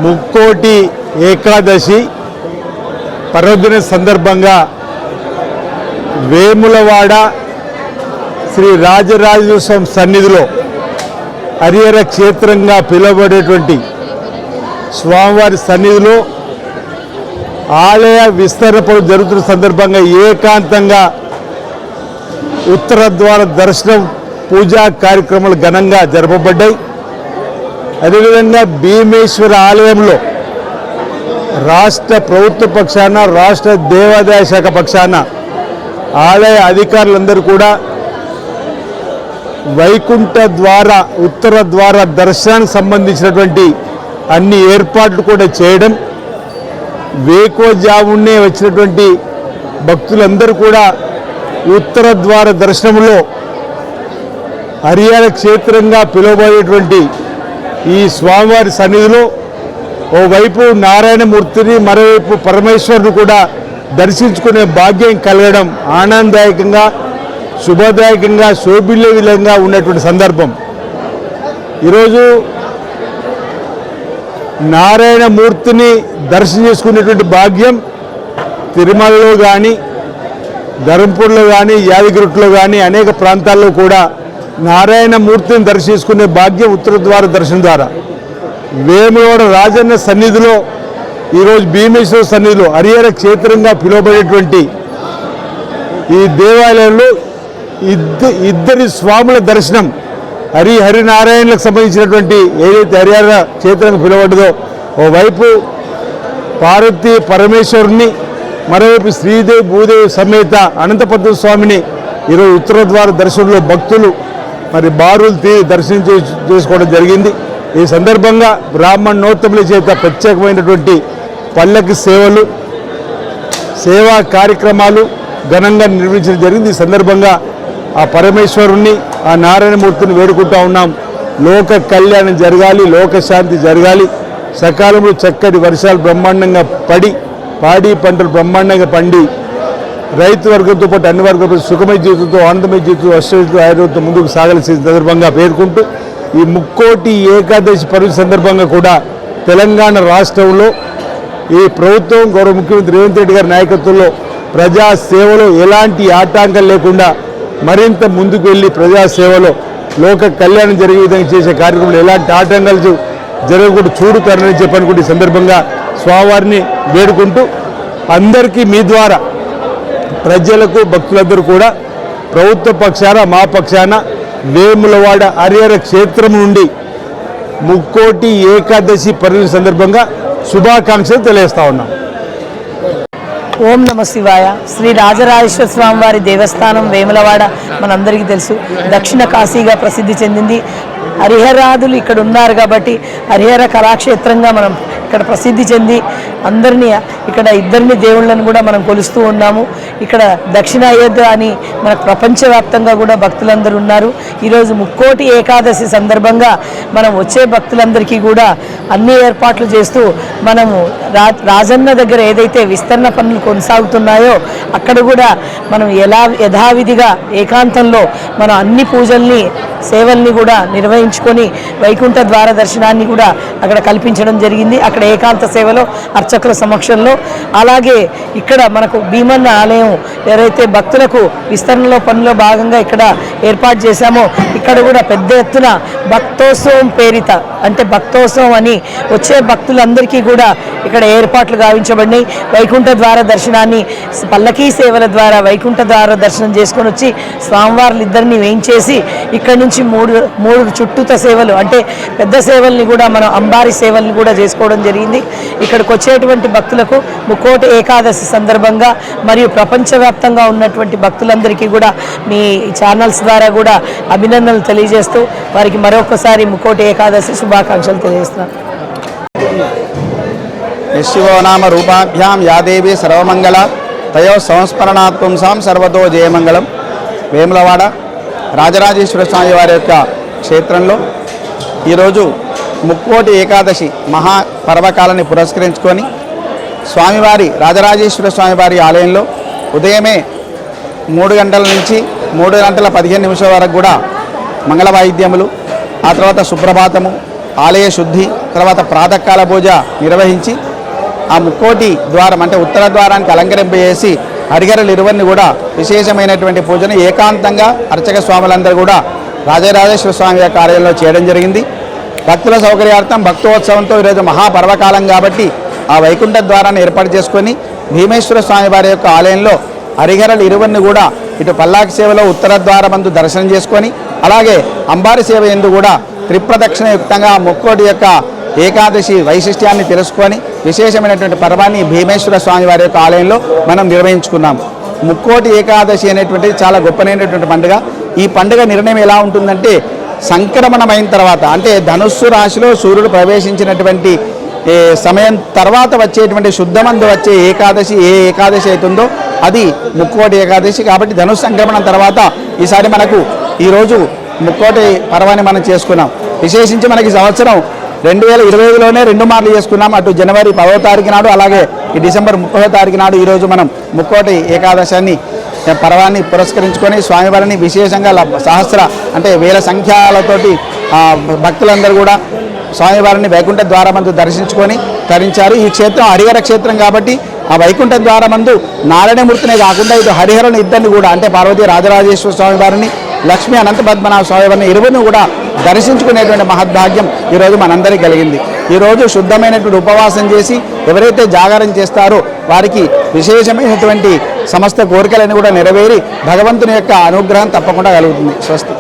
ముక్కోటి ఏకాదశి పర్వదిన సందర్భంగా వేములవాడ శ్రీ రాజరాజేశ్వర సన్నిధిలో హరిహర క్షేత్రంగా పిలువబడేటువంటి స్వామివారి సన్నిధిలో ఆలయ విస్తరణ పనులు జరుగుతున్న సందర్భంగా ఏకాంతంగా ఉత్తర ద్వార దర్శనం పూజా కార్యక్రమాలు ఘనంగా జరపబడ్డాయి. అదేవిధంగా భీమేశ్వర ఆలయంలో రాష్ట్ర ప్రభుత్వ పక్షాన, రాష్ట్ర దేవాదాయ శాఖ పక్షాన ఆలయ అధికారులందరూ కూడా వైకుంఠ ద్వార, ఉత్తర ద్వార దర్శనానికి సంబంధించినటువంటి అన్ని ఏర్పాట్లు కూడా చేయడం, వేకోజామునే వచ్చినటువంటి భక్తులందరూ కూడా ఉత్తర ద్వార దర్శనంలో హరిహర క్షేత్రంగా పిలువబడేటువంటి ఈ స్వామివారి సన్నిధిలో ఓవైపు నారాయణమూర్తిని, మరోవైపు పరమేశ్వరుని కూడా దర్శించుకునే భాగ్యం కలగడం ఆనందదాయకంగా, శుభదాయకంగా, శోభిల్లే విధంగా ఉన్నటువంటి సందర్భం. ఈరోజు నారాయణమూర్తిని దర్శనం చేసుకునేటువంటి భాగ్యం తిరుమలలో కానీ, ధర్మపురిలో కానీ, యాదగిరిలో కానీ అనేక ప్రాంతాల్లో కూడా నారాయణమూర్తిని దర్శించుకునే భాగ్యం ఉత్తర ద్వార దర్శనం ద్వారా. వేములవాడ రాజన్న సన్నిధిలో ఈరోజు భీమేశ్వర సన్నిధిలో హరిహర క్షేత్రంగా పిలువబడేటువంటి ఈ దేవాలయంలో ఇద్దరి స్వాముల దర్శనం, హరినారాయణలకు సంబంధించినటువంటి ఏదైతే హరిహర క్షేత్రంగా పిలువబడ్డదో ఓవైపు పార్వతీ పరమేశ్వరుని, మరోవైపు శ్రీదేవి భూదేవి సమేత అనంతపద్మ స్వామిని ఈరోజు ఉత్తర ద్వార దర్శనంలో భక్తులు మరి బారులు దర్శనం చేసుకోవడం జరిగింది. ఈ సందర్భంగా బ్రాహ్మణోత్తముల చేత ప్రత్యేకమైనటువంటి పల్లకి సేవలు, సేవా కార్యక్రమాలు ఘనంగా నిర్వహించడం జరిగింది. ఈ సందర్భంగా ఆ పరమేశ్వరుణ్ణి, ఆ నారాయణమూర్తిని వేడుకుంటూ ఉన్నాం. లోక కళ్యాణం జరగాలి, లోకశాంతి జరగాలి, సకాలంలో చక్కటి వర్షాలు బ్రహ్మాండంగా పడి, పాడి పంటలు బ్రహ్మాండంగా పండి, రైతు వర్గంతో పాటు అన్ని వర్గాలతో సుఖమయ జీవితంతో, ఆనందమయ జీవితంతో, అష్టతో, ఆయుర్వేదంతో ముందుకు సాగాల్సిన సందర్భంగా పేర్కొంటూ ఈ ముక్కోటి ఏకాదశి పర్వ సందర్భంగా కూడా తెలంగాణ రాష్ట్రంలో ఈ ప్రభుత్వం గౌరవ ముఖ్యమంత్రి రేవంత్ రెడ్డి గారి నాయకత్వంలో ప్రజాసేవలో ఎలాంటి ఆటంకం లేకుండా మరింత ముందుకు వెళ్ళి ప్రజాసేవలో లోక కళ్యాణం జరిగే విధంగా చేసే కార్యక్రమంలో ఎలాంటి ఆటంకాలు జరగకుండా చూడుతారని చెప్పనుకుంటే ఈ సందర్భంగా స్వామివారిని వేడుకుంటూ అందరికీ మీ ద్వారా ప్రజలకు, భక్తులందరూ కూడా ప్రభుత్వ పక్షాన, మా పక్షాన వేములవాడ హరిహర క్షేత్రం నుండి ముక్కోటి ఏకాదశి పర్వ సందర్భంగా శుభాకాంక్షలు తెలియజేస్తా ఉన్నాం. ఓం నమ శివాయ. శ్రీ రాజరాజేశ్వర స్వామివారి దేవస్థానం వేములవాడ మనందరికీ తెలుసు, దక్షిణ కాశీగా ప్రసిద్ధి చెందింది. హరిహరాదులు ఇక్కడ ఉన్నారు కాబట్టి హరిహర కళాక్షేత్రంగా మనం ఇక్కడ ప్రసిద్ధి చెంది అందరినీ ఇక్కడ ఇద్దరిని దేవుళ్ళని కూడా మనం కొలుస్తూ ఉన్నాము. ఇక్కడ దక్షిణ అయోధ్య అని మనకు ప్రపంచవ్యాప్తంగా కూడా భక్తులందరూ ఉన్నారు. ఈరోజు ముక్కోటి ఏకాదశి సందర్భంగా మనం వచ్చే భక్తులందరికీ కూడా అన్ని ఏర్పాట్లు చేస్తూ మనము రాజన్న దగ్గర ఏదైతే విస్తరణ పనులు కొనసాగుతున్నాయో అక్కడ కూడా మనం యథావిధిగా ఏకాంతంలో మనం అన్ని పూజల్ని, సేవల్ని కూడా నిర్వహించుకొని వైకుంఠ ద్వార దర్శనాన్ని కూడా అక్కడ కల్పించడం జరిగింది. అక్కడ ఏకాంత సేవలో అర్చకుల సమక్షంలో, అలాగే ఇక్కడ మనకు భీమన్న ఆలయం ఎవరైతే భక్తులకు విస్తరణలో పనిలో భాగంగా ఇక్కడ ఏర్పాటు చేశామో ఇక్కడ కూడా పెద్ద ఎత్తున భక్తోత్సవం పేరిట, అంటే భక్తోత్సవం అని వచ్చే భక్తులందరికీ కూడా ఇక్కడ ఏర్పాట్లు గావించబడినాయి. వైకుంఠ ద్వార దర్శనాన్ని పల్లకీ సేవల ద్వారా వైకుంఠ ద్వార దర్శనం చేసుకొని వచ్చి స్వామివార్లు ఇద్దరిని వేయించేసి ఇక్కడ నుంచి మూడు చుట్టూత సేవలు, అంటే పెద్ద సేవల్ని కూడా మనం అంబారి సేవల్ని కూడా చేసుకోవడం జరిగింది. ఇక్కడికి వచ్చేటువంటి భక్తులకు ముక్కోటి ఏకాదశి సందర్భంగా మరియు ప్రపంచవ్యాప్తంగా ఉన్నటువంటి భక్తులందరికీ కూడా మీ ఛానల్స్ ద్వారా కూడా అభినందనలు తెలియజేస్తూ వారికి మరొకసారి ముక్కోటి ఏకాదశి శుభాకాంక్షలు తెలియజేస్తున్నాను. నిశివనామ రూపాభ్యాం యాదేవి సర్వమంగళ తయో సంస్మరణాత్ పుంసాం సర్వతో జయమంగళం. వేములవాడ రాజరాజేశ్వర స్వామి వారి యొక్క క్షేత్రంలో ఈరోజు ముక్కోటి ఏకాదశి మహాపర్వకాలని పురస్కరించుకొని స్వామివారి రాజరాజేశ్వర స్వామివారి ఆలయంలో ఉదయమే 3 గంటల నుంచి 3 గంటల 15 నిమిషాల వరకు కూడా మంగళ వాయిద్యములు, ఆ తర్వాత సుప్రభాతము, ఆలయ శుద్ధి, తర్వాత ప్రాతకాల పూజ నిర్వహించి ఆ ముక్కోటి ద్వారం అంటే ఉత్తర ద్వారానికి అలంకరింపజేసి హరిహరులు ఇరువురిని కూడా విశేషమైనటువంటి పూజను ఏకాంతంగా అర్చక స్వాములందరూ కూడా రాజరాజేశ్వర స్వామి యొక్క ఆలయంలో చేయడం జరిగింది. భక్తుల సౌకర్యార్థం భక్తోత్సవంతో ఈరోజు మహాపర్వకాలం కాబట్టి ఆ వైకుంఠ ద్వారాన్ని ఏర్పాటు చేసుకొని భీమేశ్వర స్వామి వారి యొక్క ఆలయంలో హరిహరులు ఇరువురిని కూడా ఇటు పల్లాకి సేవలో ఉత్తర ద్వారమందు దర్శనం చేసుకొని అలాగే అంబారి సేవ ఎందు కూడా త్రిప్రదక్షిణ యుక్తంగా ముక్కోటి యొక్క ఏకాదశి వైశిష్ట్యాన్ని తెలుసుకొని విశేషమైనటువంటి పర్వాన్ని భీమేశ్వర స్వామి వారి యొక్క ఆలయంలో మనం నిర్వహించుకున్నాం. ముక్కోటి ఏకాదశి అనేటువంటిది చాలా గొప్పనైనటువంటి పండుగ. ఈ పండుగ నిర్ణయం ఎలా ఉంటుందంటే సంక్రమణమైన తర్వాత అంటే ధనుస్సు రాశిలో సూర్యుడు ప్రవేశించినటువంటి సమయం తర్వాత వచ్చేటువంటి శుద్ధమందు వచ్చే ఏకాదశి ఏ ఏకాదశి అవుతుందో అది ముక్కోటి ఏకాదశి. కాబట్టి ధనుస్సు సంక్రమణం తర్వాత ఈసారి మనకు ఈరోజు ముక్కోటి పర్వాన్ని మనం చేసుకున్నాం. విశేషించి మనకి సంవత్సరం 2025లోనే 2 మార్లు చేసుకున్నాం. అటు జనవరి 10వ తారీఖు నాడు అలాగే ఈ డిసెంబర్ 30వ తారీఖు నాడు ఈరోజు మనం ముక్కోటి ఏకాదశాన్ని పర్వాన్ని పురస్కరించుకొని స్వామివారిని విశేషంగా సహస్ర అంటే వేల సంఖ్యలతోటి భక్తులందరూ కూడా స్వామివారిని వైకుంఠ ద్వారమందు దర్శించుకొని తరించారు. ఈ క్షేత్రం హరిహర క్షేత్రం కాబట్టి ఆ వైకుంఠ ద్వారమందు నారాయణమూర్తినే కాకుండా ఇటు హరిహరుని ఇద్దరిని కూడా అంటే పార్వతీ రాజరాజేశ్వర స్వామి వారిని లక్ష్మీ అనంత పద్మనాభ స్వామి వారిని ఇరువురిని కూడా దర్శించుకునేటువంటి మహద్భాగ్యం ఈరోజు మనందరికీ కలిగింది. ఈరోజు శుద్ధమైనటువంటి ఉపవాసం చేసి ఎవరైతే జాగారం చేస్తారో వారికి విశేషమైనటువంటి సమస్త కోరికలను కూడా నెరవేరి భగవంతుని యొక్క అనుగ్రహం తప్పకుండా కలుగుతుంది. స్వస్తి.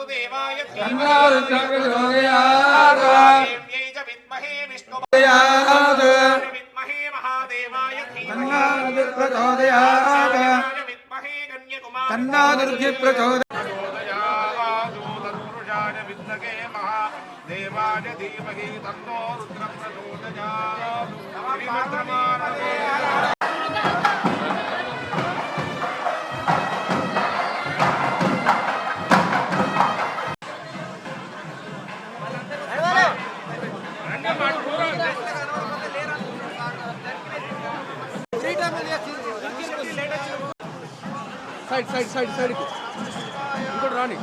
वासुदेवाय तन्नो रुद्रः प्रचोदयात् देव्यै च विद्महे विष्णुपत्न्यै विद्महे महादेवाय तन्नो धीमहि रुद्रः प्रचोदयात् विद्महे कन्याकुमारी तन्नो दुर्गिः प्रचोदयात् तत्पुरुषाय विद्महे महादेवाय धीमहि तन्नो रुद्रः प्रचोदयात् సైడ్ ఇంకోటి రాని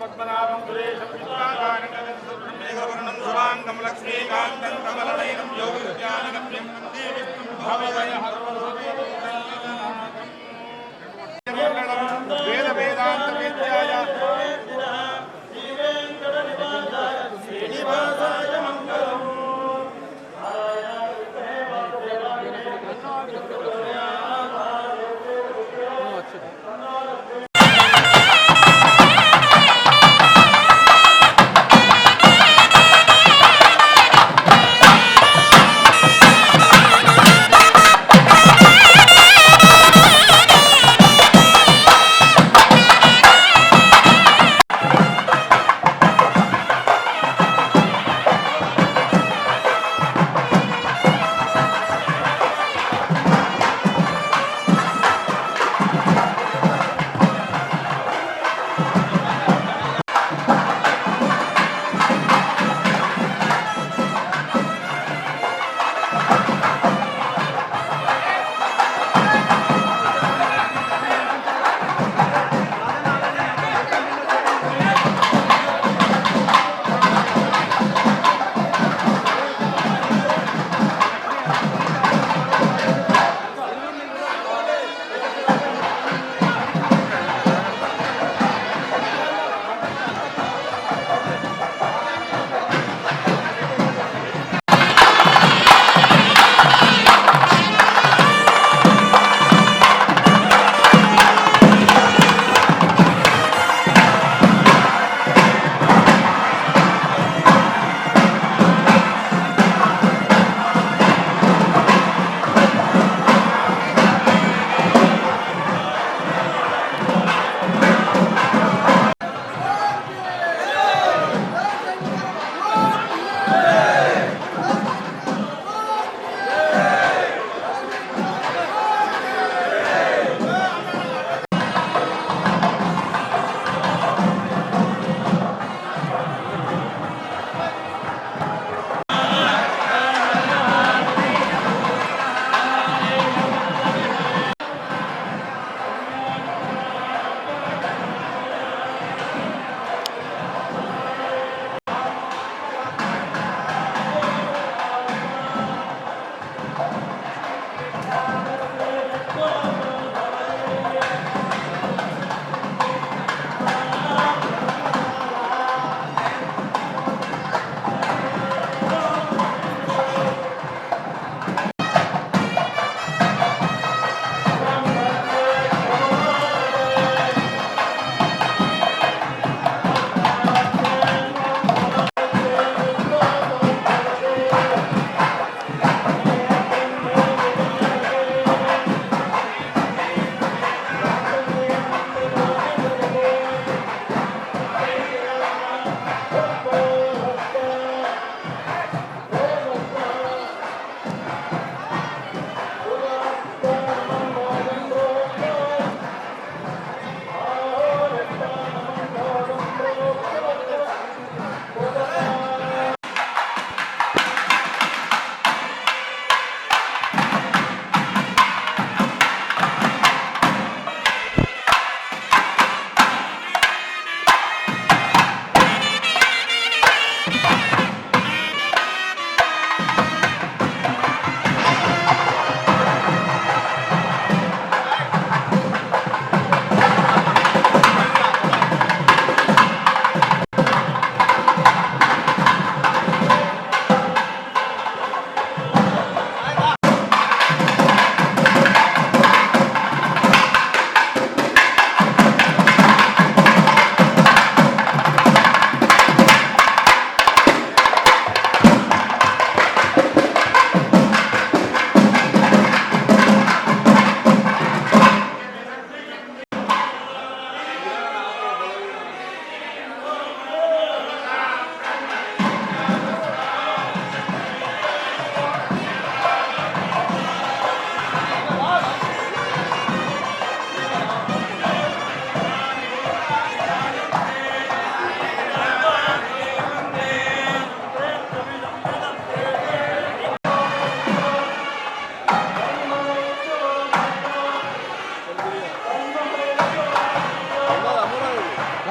पद्मनाभं सुरेशं विश्वागारं शुभांगं लक्ष्मीकान्तं कमलनयनं योगविद्यानगम्यं वन्दे विष्णुं भवभयहरं वेद वेदांत विद्याय श्रीनिवासाय मंगलम्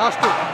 లాస్ట్